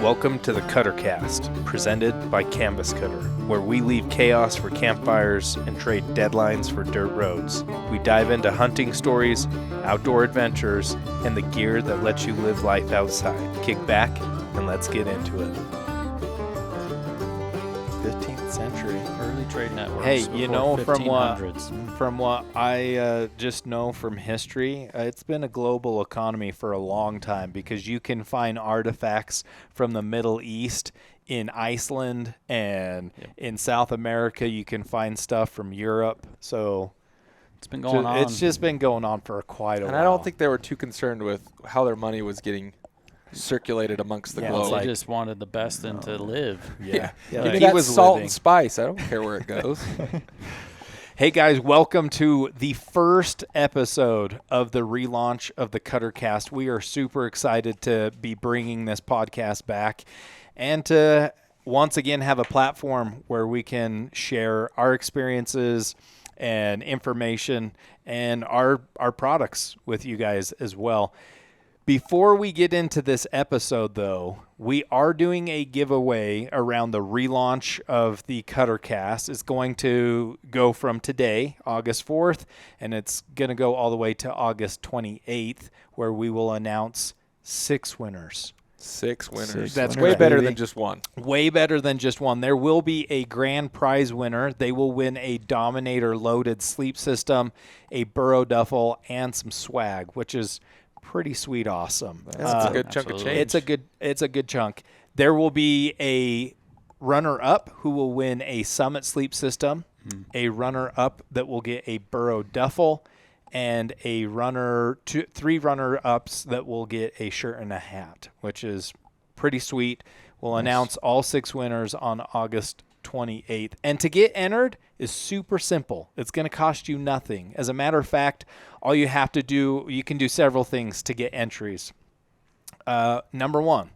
Welcome to the Cuttercast, presented by Canvas Cutter, where we leave chaos for campfires and trade deadlines for dirt roads. We dive into hunting stories, outdoor adventures, and the gear that lets you live life outside. Kick back and let's get into it. 15th century. Early trade networks. Hey, you know, from 1500s. what I just know from history, it's been a global economy for a long time because you can find artifacts from the Middle East in Iceland, and in South America you can find stuff from Europe. So It's been going on. It's just been going on for quite a while. And I don't think they were too concerned with how their money was getting circulated amongst the globe. They just wanted the best and to live. Yeah. Give Like me he that was salt living. and spice. I don't care where it goes. Hey guys, welcome to the first episode of the relaunch of the Cuttercast. We are super excited to be bringing this podcast back and to once again have a platform where we can share our experiences and information and our products with you guys as well. Before we get into this episode, though, we are doing a giveaway around the relaunch of the Cuttercast. It's going to go from today, August 4th, and it's going to go all the way to August 28th, where we will announce 6 winners. 6 winners. That's way correct. better than just one. Way better than just one. There will be a grand prize winner. They will win a Dominator loaded sleep system, a burrow duffel, and some swag, which is pretty sweet awesome. That's a good chunk of change. It's a good chunk. There will be a runner-up who will win a Summit sleep system, a runner-up that will get a burrow duffel, and a 3 runner-ups that will get a shirt and a hat, which is pretty sweet. We'll announce all 6 winners on August 28th. And to get entered is super simple. It's going to cost you nothing. As a matter of fact, all you have to do, you can do several things to get entries. Number 1,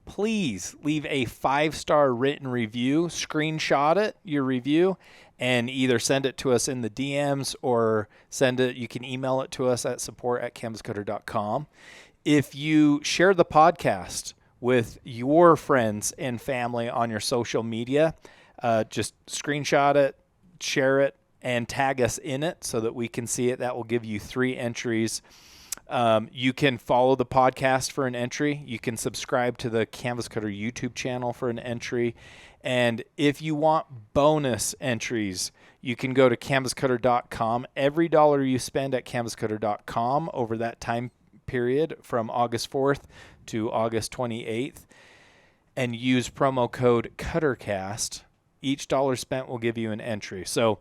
please leave a 5-star written review, screenshot it, your review, and either send it to us in the DMs or you can email it to us at support@canvascutter.com. If you share the podcast with your friends and family on your social media, just screenshot it, share it, and tag us in it so that we can see it. That will give you 3 entries. You can follow the podcast for an entry. You can subscribe to the Canvas Cutter YouTube channel for an entry. And if you want bonus entries, you can go to canvascutter.com. Every dollar you spend at canvascutter.com over that time period from August 4th to August 28th and use promo code Cuttercast, each dollar spent will give you an entry. So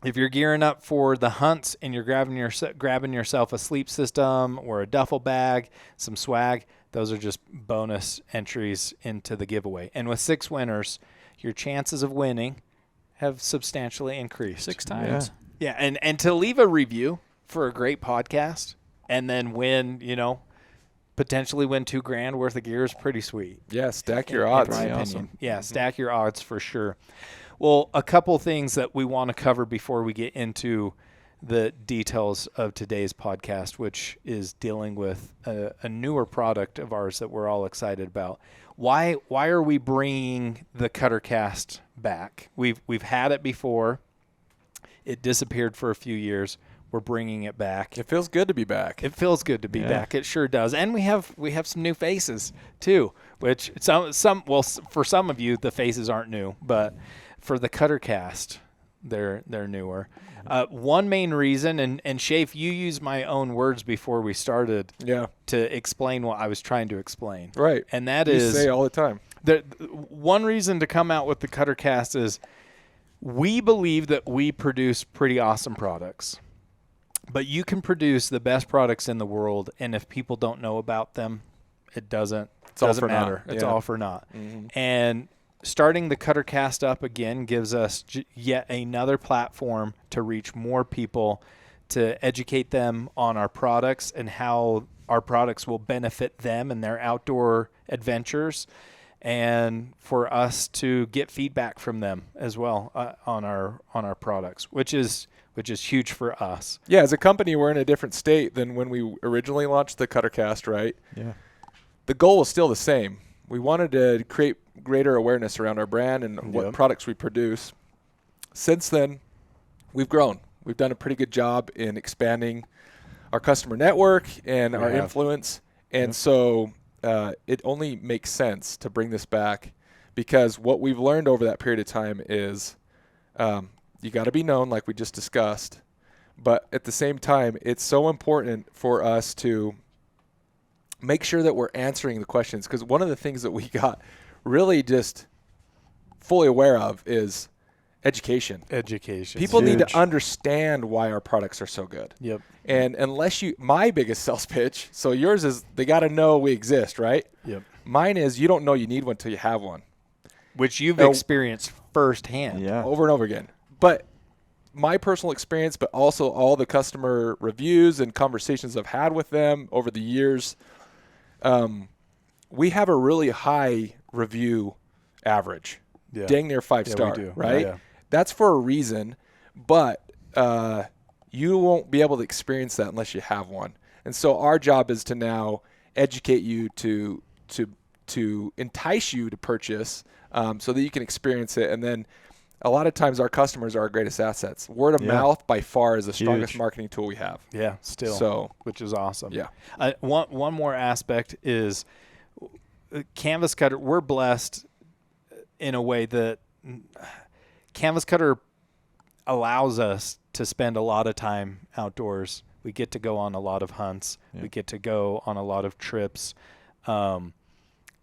if you're gearing up for the hunts and you're grabbing yourself a sleep system or a duffel bag, some swag, those are just bonus entries into the giveaway. And with 6 winners, your chances of winning have substantially increased. 6 times. Yeah, and to leave a review for a great podcast and then win, potentially win $2,000 worth of gear is pretty sweet. Yeah, stack your odds. In my opinion. Awesome. Yeah, stack your odds for sure. Well, a couple things that we want to cover before we get into the details of today's podcast, which is dealing with a newer product of ours that we're all excited about. Why are we bringing the Cuttercast back? We've had it before. It disappeared for a few years. We're bringing it back. It feels good to be back. It feels good to be back. It sure does. And we have some new faces too, which for some of you the faces aren't new, but for the Cuttercast, they're newer. One main reason, and Shafe, you used my own words before we started to explain what I was trying to explain. Right. And that you is say all the time. One reason to come out with the Cuttercast is we believe that we produce pretty awesome products. But you can produce the best products in the world, and if people don't know about them, it doesn't matter. It's all for naught. Mm-hmm. And starting the Cuttercast up again gives us yet another platform to reach more people, to educate them on our products and how our products will benefit them in their outdoor adventures, and for us to get feedback from them as well on our products, which is huge for us. Yeah, as a company, we're in a different state than when we originally launched the Cuttercast, right? Yeah. The goal was still the same. we wanted to create greater awareness around our brand and what products we produce. Since then, we've grown. We've done a pretty good job in expanding our customer network and our influence. And so it only makes sense to bring this back, because what we've learned over that period of time is you got to be known, like we just discussed. But at the same time, it's so important for us to make sure that we're answering the questions, because one of the things that we got really just fully aware of is education. People need to understand why our products are so good. Yep. And unless my biggest sales pitch, so yours is they got to know we exist, right? Yep. Mine is you don't know you need one until you have one. Which you've experienced firsthand. Yeah. Over and over again. But my personal experience, but also all the customer reviews and conversations I've had with them over the years, we have a really high review average. Yeah. Dang near 5-star, we do. right? Yeah. That's for a reason, but you won't be able to experience that unless you have one. And so our job is to now educate you to entice you to purchase, so that you can experience it. And then a lot of times our customers are our greatest assets. Word of mouth by far is the strongest marketing tool we have. Yeah, still. So, which is awesome. Yeah. One more aspect is Canvas Cutter. We're blessed in a way that Canvas Cutter allows us to spend a lot of time outdoors. We get to go on a lot of hunts. Yeah. We get to go on a lot of trips.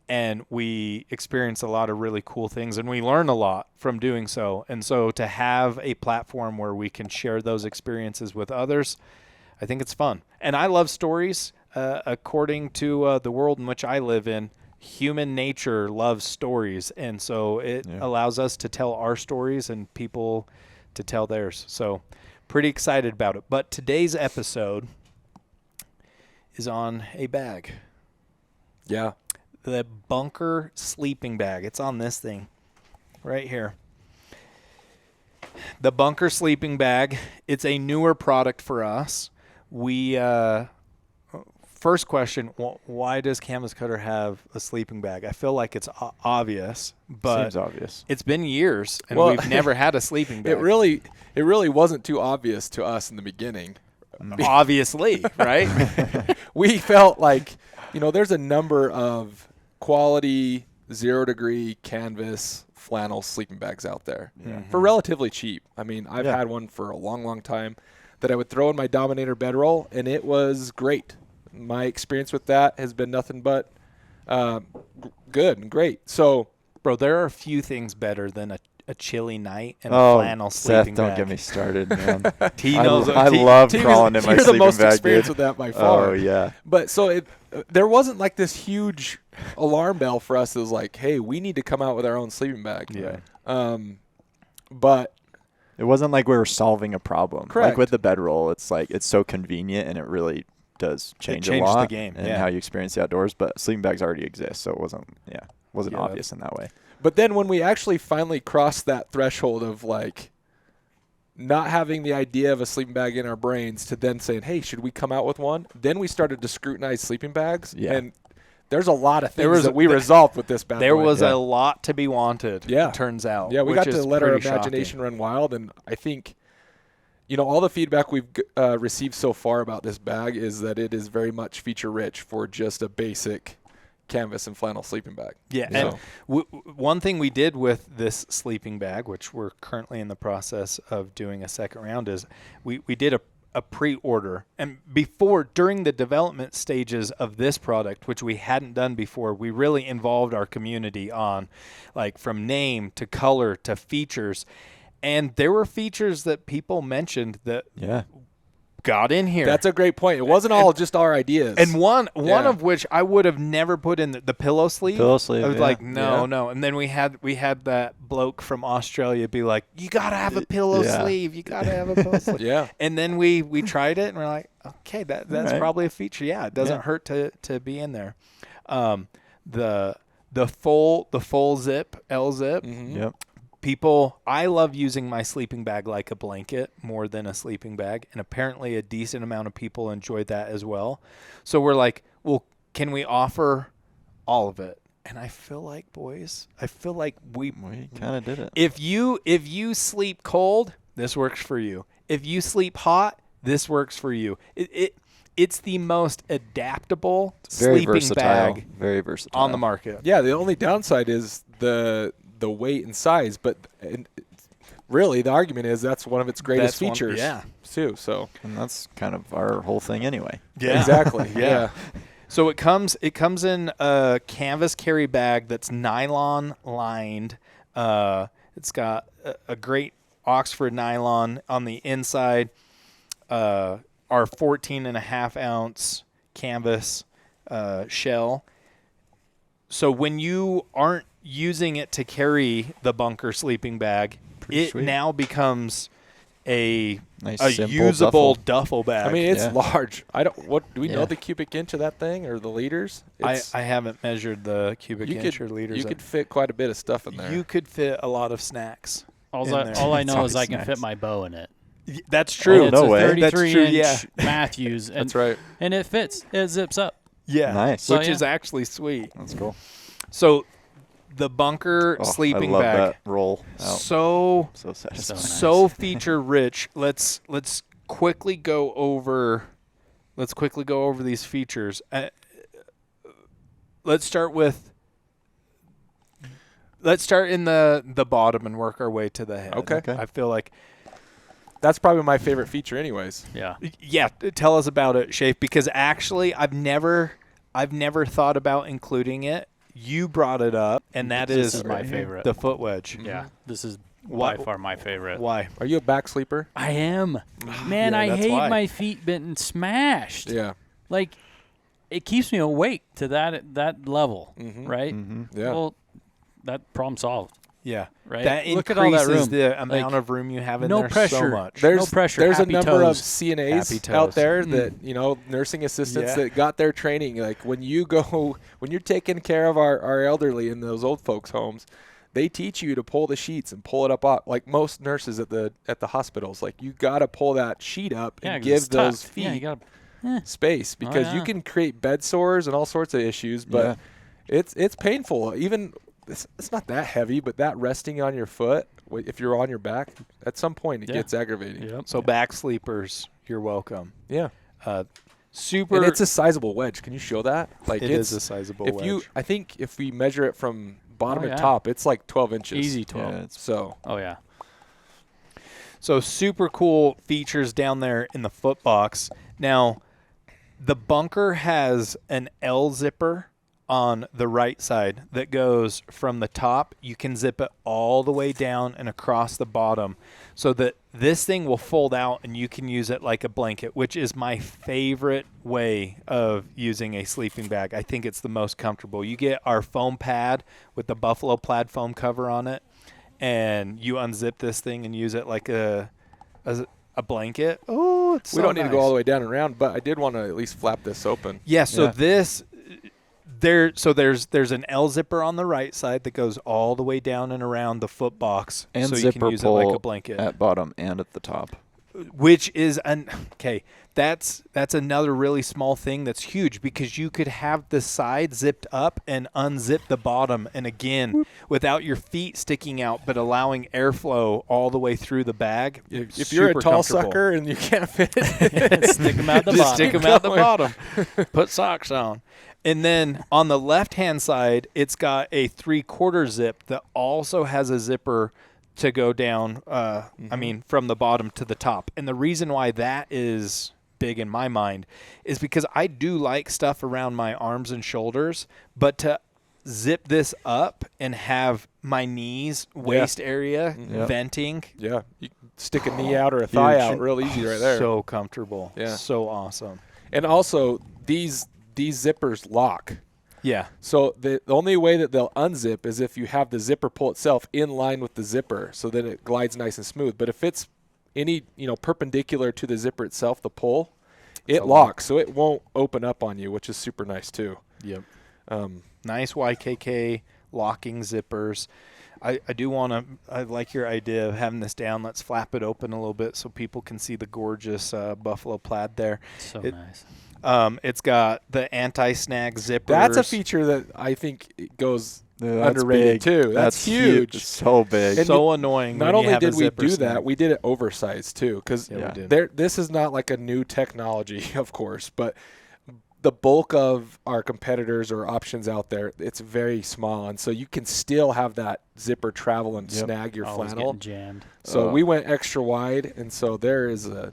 And we experience a lot of really cool things, and we learn a lot from doing so. And so to have a platform where we can share those experiences with others, I think it's fun. And I love stories. According to the world in which I live in, human nature loves stories. And so it allows us to tell our stories and people to tell theirs. So pretty excited about it. But today's episode is on a bag. Yeah. The Bunker sleeping bag. It's on this thing right here. The Bunker sleeping bag. It's a newer product for us. We first question, why does Canvas Cutter have a sleeping bag? I feel like it's obvious, but seems obvious. It's been years, and we've never had a sleeping bag. It really wasn't too obvious to us in the beginning. Obviously, right? We felt like, there's a number of quality 0-degree canvas flannel sleeping bags out there for relatively cheap. I mean, I've had one for a long, long time that I would throw in my Dominator bedroll, and it was great. My experience with that has been nothing but good and great. So, bro, there are a few things better than a chilly night and a flannel sleeping Seth, don't bag. get me started, man. I love crawling in my sleeping bag, You're the most experienced dude. with that by far. Oh, yeah. But so there wasn't like this huge alarm bell for us that was like, hey, we need to come out with our own sleeping bag. Yeah. But it wasn't like we were solving a problem. Correct. Like with the bedroll, it's like it's so convenient, and it really does change a lot the game and how you experience the outdoors. But sleeping bags already exist, so it wasn't obvious in that way. But then when we actually finally crossed that threshold of like not having the idea of a sleeping bag in our brains to then saying, hey, should we come out with one? Then we started to scrutinize sleeping bags. Yeah. And there's a lot of things that we resolved with this bad boy. There was a lot to be wanted, it turns out. Yeah, we got to let our imagination run wild. And I think, all the feedback we've received so far about this bag is that it is very much feature-rich for just a basic canvas and flannel sleeping bag. Yeah, and one thing we did with this sleeping bag, which we're currently in the process of doing a second round, is we did a pre-order. And during the development stages of this product, which we hadn't done before, we really involved our community on, like, from name to color to features. And there were features that people mentioned that got in here. That's a great point. It wasn't all just our ideas. And one of which I would have never put in the pillow sleeve. Pillow sleeve. I was like, no. And then we had that bloke from Australia be like, you gotta have a pillow sleeve. You gotta have a pillow sleeve. Yeah. And then we tried it, and we're like, okay, that's probably a feature. Yeah, it doesn't hurt to be in there. The full zip L zip. Mm-hmm. Yep. I love using my sleeping bag like a blanket more than a sleeping bag, and apparently a decent amount of people enjoy that as well. So we're like, well, can we offer all of it? And I feel like, boys, we kind of did it. If you sleep cold, this works for you. If you sleep hot, this works for you. It's the most adaptable sleeping bag very versatile on the market. Yeah, the only downside is the weight and size, but really the argument is that's one of its greatest features. Too. So, and that's kind of our whole thing anyway. Yeah, exactly. Yeah. So it comes in a canvas carry bag that's nylon lined. It's got a great Oxford nylon on the inside. Our 14.5 ounce canvas shell. So when you aren't using it to carry the bunker sleeping bag, it now becomes a usable duffel bag. I mean, it's large. Do we know the cubic inch of that thing or the liters? I haven't measured the cubic inch or liters. You could fit quite a bit of stuff in there. You could fit a lot of snacks. All I know is I can fit my bow in it. That's true. It's a way. 33-inch Matthews. And, that's right. And it fits. It zips up. Yeah. Nice. Which is actually sweet. That's cool. So the bunker sleeping I love bag. that roll out. So satisfying. So feature rich. Let's quickly go over these features. Let's start in the bottom and work our way to the head. Okay. I feel like that's probably my favorite feature anyways. Yeah. Yeah, tell us about it, Shafe, because actually I've never thought about including it. You brought it up, and this is my favorite. The foot wedge. Yeah, this is by far my favorite. Why? Are you a back sleeper? I am. Man, Yeah, I that's hate why. my feet getting smashed. Yeah. Like, it keeps me awake to that level, right? Mm-hmm. Yeah. Well, that problem solved. Yeah. Right. That Look at all that increases room. the amount Like, of room you have in no there pressure. so much. No pressure. There's a Happy number of toes. Happy CNAs toes. out there that, nursing assistants Yeah. that got their training. Like when you're taking care of our elderly in those old folks' homes, they teach you to pull the sheets and pull it up. Like most nurses at the hospitals, like you got to pull that sheet up and 'cause it's give those tough. feet Yeah, you gotta, space because you can create bed sores and all sorts of issues, but it's painful. Even it's not that heavy, but that resting on your foot, if you're on your back, at some point it gets aggravating. Yep. So back sleepers, you're welcome. Yeah. Super. And it's a sizable wedge. Can you show that? Like it is a sizable wedge. I think if we measure it from bottom Oh, and yeah. top, it's like 12 inches. Easy 12. Yeah, Oh, yeah. So super cool features down there in the foot box. Now, the bunker has an L zipper on the right side that goes from the top. You can zip it all the way down and across the bottom so that this thing will fold out and you can use it like a blanket, which is my favorite way of using a sleeping bag. I think it's the most comfortable. You get our foam pad with the buffalo plaid foam cover on it, and you unzip this thing and use it like a blanket. Oh, it's We don't need to go all the way down and around, but I did want to at least flap this open. Yeah, so there's an L zipper on the right side that goes all the way down and around the foot box, And so you zipper can use it pull like a blanket. at bottom and at the top. Which is that's another really small thing that's huge, because you could have the side zipped up and unzip the bottom, and again, without your feet sticking out but allowing airflow all the way through the bag. If you're a Super tall comfortable. sucker and you can't fit it, Stick them out the Just bottom. stick them out the bottom. Put socks on. And then on the left-hand side, it's got a 3/4 zip that also has a zipper to go down, from the bottom to the top. And the reason why that is big in my mind is because I do like stuff around my arms and shoulders, but to zip this up and have my knees, waist area venting. yeah, you can stick a knee out or a thigh out real easy right there. So comfortable. Yeah. So awesome. And also, these zippers lock. Yeah. So the only way that they'll unzip is if you have the zipper pull itself in line with the zipper, so that it glides nice and smooth. But if it's any perpendicular to the zipper itself, the pull, it locks, so it won't open up on you, which is super nice too. Yep. Nice YKK locking zippers. I do want to. I like your idea of having this down. Let's flap it open a little bit so people can see the gorgeous buffalo plaid there. So nice. It's got the anti-snag zippers. That's a feature that I think it goes That's underrated big. too. That's huge. It's so big. And so annoying. Not when you only have a did we zipper do snag. that, we did it oversized too, because Yeah, we did. this is not like a new technology, of course, but the bulk of our competitors or options out there, it's very small, and so you can still have that zipper travel and snag your Always flannel. getting jammed. So we went extra wide, and so there is a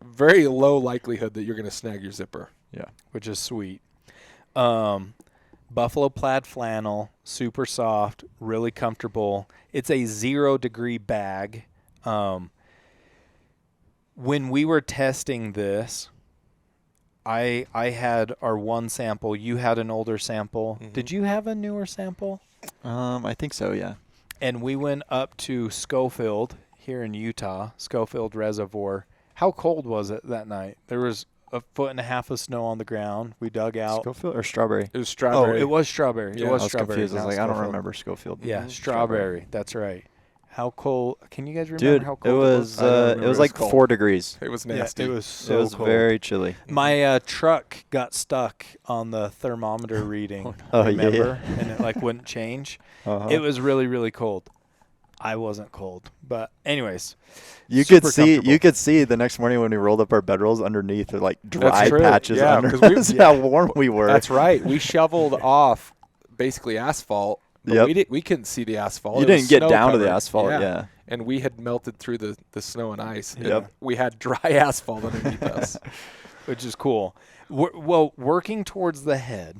very low likelihood that you're going to snag your zipper. Yeah. which is sweet. Buffalo plaid flannel, super soft, really comfortable. It's a 0-degree bag. When we were testing this, I had our one sample. You had an older sample. Mhm. Did you have a newer sample? I think so, yeah. And we went up to Schofield here in Utah, Schofield Reservoir. How cold was it that night? There was 1.5 foot of snow on the ground. We dug out. Schofield or Strawberry? It was strawberry. Oh, it was strawberry. Yeah. It I was was strawberry. confused. I was not like, I don't Schofield. remember Schofield. Yeah, Mhm. strawberry. That's right. How cold? Can you guys remember Dude, how it cold was I don't remember. it It was was like cold. 4 degrees. It was Yeah, nasty. it was so it was cold. very chilly. My truck got stuck on the thermometer reading. Oh, remember? yeah. And it like wouldn't change. Uh-huh. It was really, really cold. I wasn't cold, but anyways, You super could see comfortable. you could see the next morning when we rolled up our bedrolls underneath, they're like dry true. patches Yeah, under 'cause we- us. How warm we were. That's right. We shoveled off basically asphalt. But Yep. we couldn't see the asphalt. You It was didn't get snow down to the covered. asphalt, yeah. And we had melted through the snow and ice. and Yep. We had dry asphalt underneath us. which is cool. Well, working towards the head,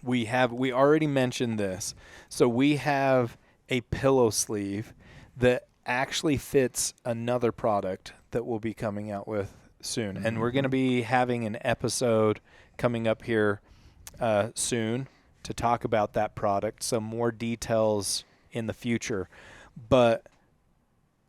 we already mentioned this. So we have a pillow sleeve that actually fits another product that we'll be coming out with soon. And we're going to be having an episode coming up here soon to talk about that product, some more details in the future. But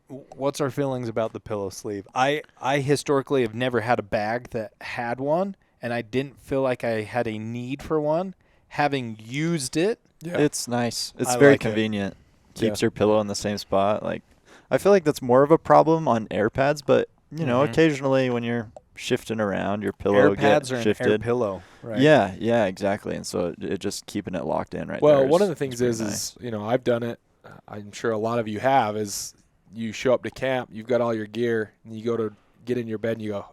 what's our feelings about the pillow sleeve? I historically have never had a bag that had one, and I didn't feel like I had a need for one. Having used it, Yeah. It's nice. It's I very like it. convenient. Keeps Yeah. your pillow in the same spot. Like, I feel like that's more of a problem on air pads, but you know, Mhm. occasionally when you're shifting around, your pillow air pads gets are an shifted. air pillow, right? Yeah, exactly. And so it just keeping it locked in right Well, there. one of the is things pretty is, nice. I've done it. I'm sure a lot of you have. Is you show up to camp, you've got all your gear, and you go to get in your bed, and you go,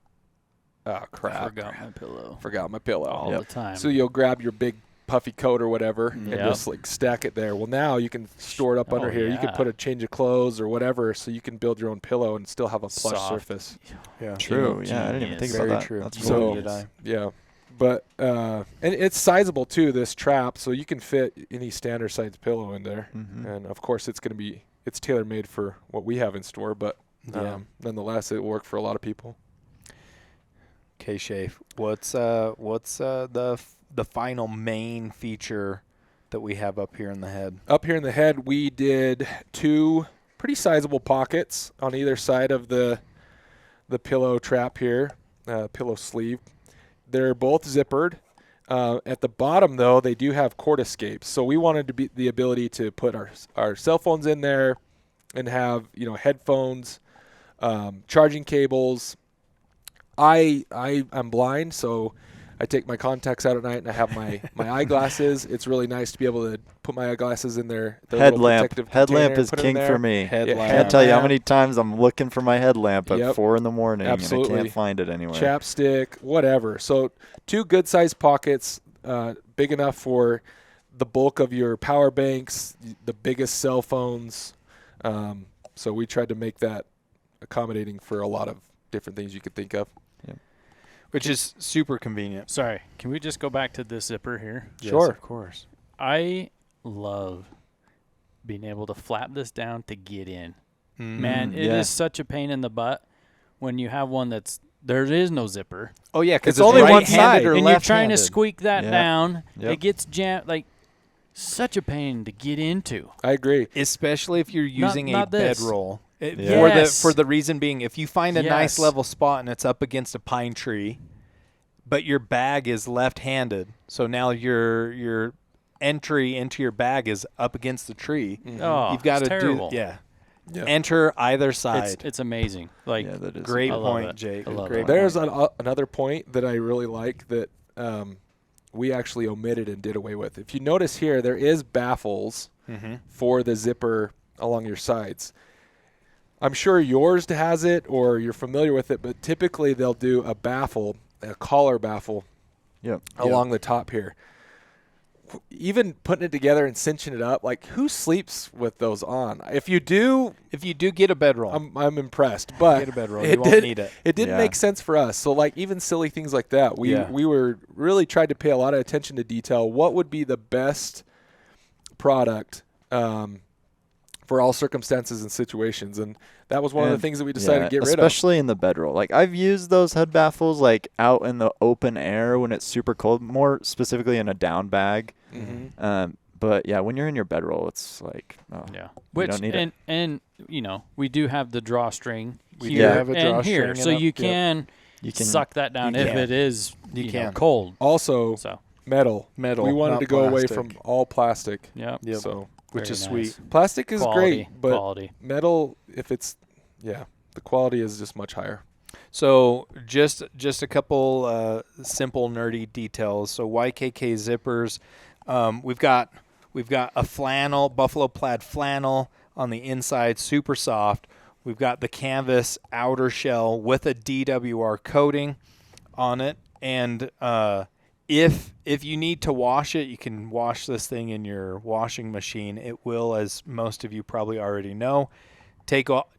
"Oh crap, Forgot my pillow forgot my pillow." all Yep. the time. So you'll grab your big puffy coat or whatever and Yep. just like stack it there. Well, now you can store it up under Oh, here. You can yeah. put a change of clothes or whatever, so you can build your own pillow and still have a plush Soft. surface. Yeah. True. Yeah, I didn't even think Genius. about Very that. true. That's So cool. did I. Yeah, but and it's sizable too. This trap, so you can fit any standard size pillow in there. Mhm. And of course, it's tailor made for what we have in store, but Yeah. nonetheless, it will work for a lot of people. Okay, Shafe, what's the final main feature that we have up here in the head? Up here in the head, we did 2 pretty sizable pockets on either side of the pillow trap here, pillow sleeve. They're both zippered. At the bottom, though, they do have cord escapes. So we wanted to be the ability to put our cell phones in there and have headphones, charging cables. I'm blind, so I take my contacts out at night and I have my eyeglasses. It's really nice to be able to put my eyeglasses in there. Headlamp is king for me. Headlamp. Can't tell you how many times I'm looking for my headlamp at Yep. 4 a.m. and I Absolutely. can't find it anywhere. Chapstick, whatever. So 2 good-sized pockets, big enough for the bulk of your power banks, the biggest cell phones. So we tried to make that accommodating for a lot of different things you could think of. Which is super convenient. Sorry, can we just go back to this zipper here? Yes, Sure. of course. I love being able to flap this down to get in. Man, it is yeah. such a pain in the butt when you have one there is no zipper. Oh yeah, because It's only one right-handed side. or And you're trying to left-handed. squeak that Yeah. down. Yep. It gets jammed. Like, such a pain to get into. I agree. Especially if you're using not a this. bedroll. Yeah. For the reason being, if you find a nice Yes. level spot and it's up against a pine tree, but your bag is left-handed, so now your entry into your bag is up against the tree. Oh, You've got it's to terrible. Yeah. Enter either side. It's amazing. Like, Yeah, that is Great I love point, it. Jake. I love Great it. There's point. another point that I really like that we actually omitted and did away with. If you notice here, there is baffles for the zipper along your sides. I'm sure yours has it or you're familiar with it, but typically they'll do a baffle, a collar baffle along the top here. Even putting it together and cinching it up, like who sleeps with those on? If you do, get a bedroll, I'm impressed. But get a bedroll. You won't need it. It didn't make sense for us. So like even silly things like that, we were really tried to pay a lot of attention to detail. What would be the best product for all circumstances and situations, and that was one of the things that we decided to get rid of. Especially in the bedroll. Like I've used those head baffles like out in the open air when it's super cold, more specifically in a down bag. But yeah, when you're in your bedroll, it's like, which don't need it. And you know, we do have the drawstring We here do have a and drawstring here, so you can suck that down if it is you know, cold. Also, metal. We wanted to go away from all plastic. Yep. So which is sweet. Plastic is great, but quality. Metal, if it's the quality is just much higher. So just a couple simple nerdy details. So YKK zippers, we've got a flannel, buffalo plaid flannel on the inside, super soft. We've got the canvas outer shell with a DWR coating on it, and if you need to wash it, you can wash this thing in your washing machine. It will, as most of you probably already know, take off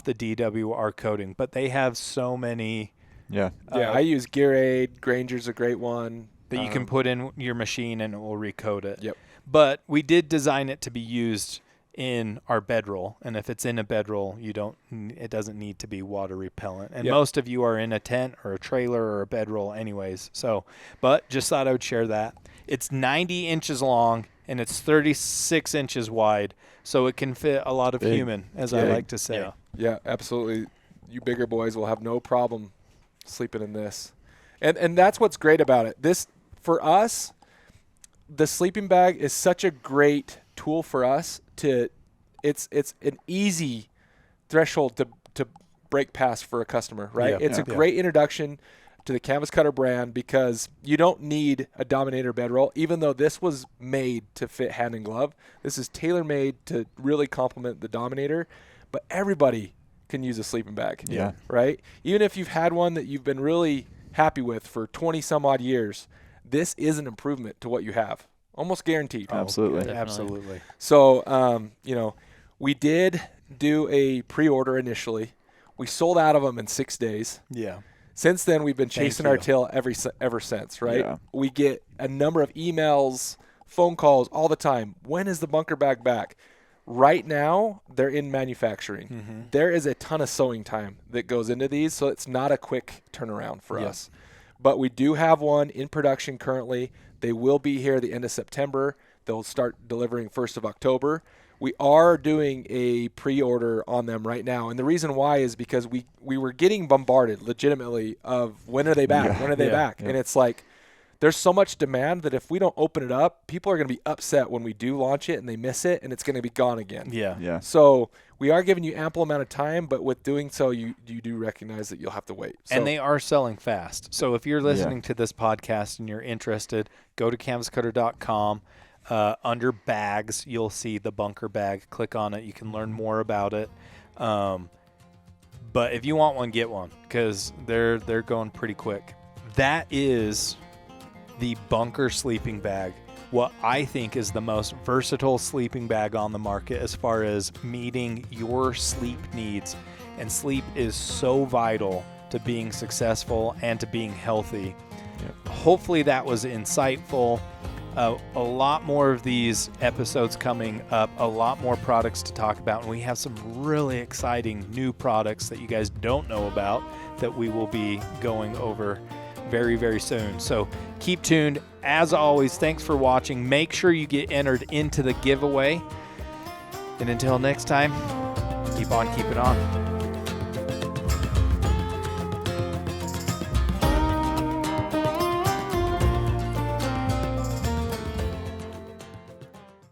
the DWR coating. But they have so many. I use Gear Aid. Granger's a great one that you can put in your machine and it will recoat it. Yep. But we did design it to be used in our bedroll, and if it's in a bedroll, it doesn't need to be water repellent. And most of you are in a tent or a trailer or a bedroll anyways. So, but just thought I would share that. It's 90 inches long and it's 36 inches wide, so it can fit a lot of human, as I like to say. Yeah, absolutely. You bigger boys will have no problem sleeping in this. And that's what's great about it. This, for us, the sleeping bag is such a great tool for us it's an easy threshold to break past for a customer, right? It's a great introduction to the Canvas Cutter brand because you don't need a Dominator bedroll, even though this was made to fit hand in glove. This is tailor-made to really complement the Dominator, but everybody can use a sleeping bag, right? Even if you've had one that you've been really happy with for 20 some odd years, this is an improvement to what you have. Almost guaranteed. Absolutely. So, we did do a pre-order initially. We sold out of them in 6 days. Yeah. Since then, we've been chasing our tail ever since, right? Yeah. We get a number of emails, phone calls all the time. When is the bunker bag back? Right now, they're in manufacturing. There is a ton of sewing time that goes into these, so it's not a quick turnaround for us. But we do have one in production currently. They will be here the end of September. They'll start delivering 1st of October. We are doing a pre-order on them right now. And the reason why is because we were getting bombarded legitimately of when are they back? When are they back? And it's like there's so much demand that if we don't open it up, people are going to be upset when we do launch it and they miss it and it's going to be gone again. So we are giving you ample amount of time, but with doing so, you do recognize that you'll have to wait. So, and they are selling fast. So if you're listening to this podcast and you're interested, go to canvascutter.com. Under bags, you'll see the bunker bag. Click on it. You can learn more about it. But if you want one, get one because they're going pretty quick. That is the bunker sleeping bag. What I think is the most versatile sleeping bag on the market as far as meeting your sleep needs. And sleep is so vital to being successful and to being healthy. Hopefully that was insightful. A lot more of these episodes coming up, a lot more products to talk about, and we have some really exciting new products that you guys don't know about that we will be going over very, very soon. So keep tuned. As always, thanks for watching. Make sure you get entered into the giveaway. And until next time, keep on keeping on.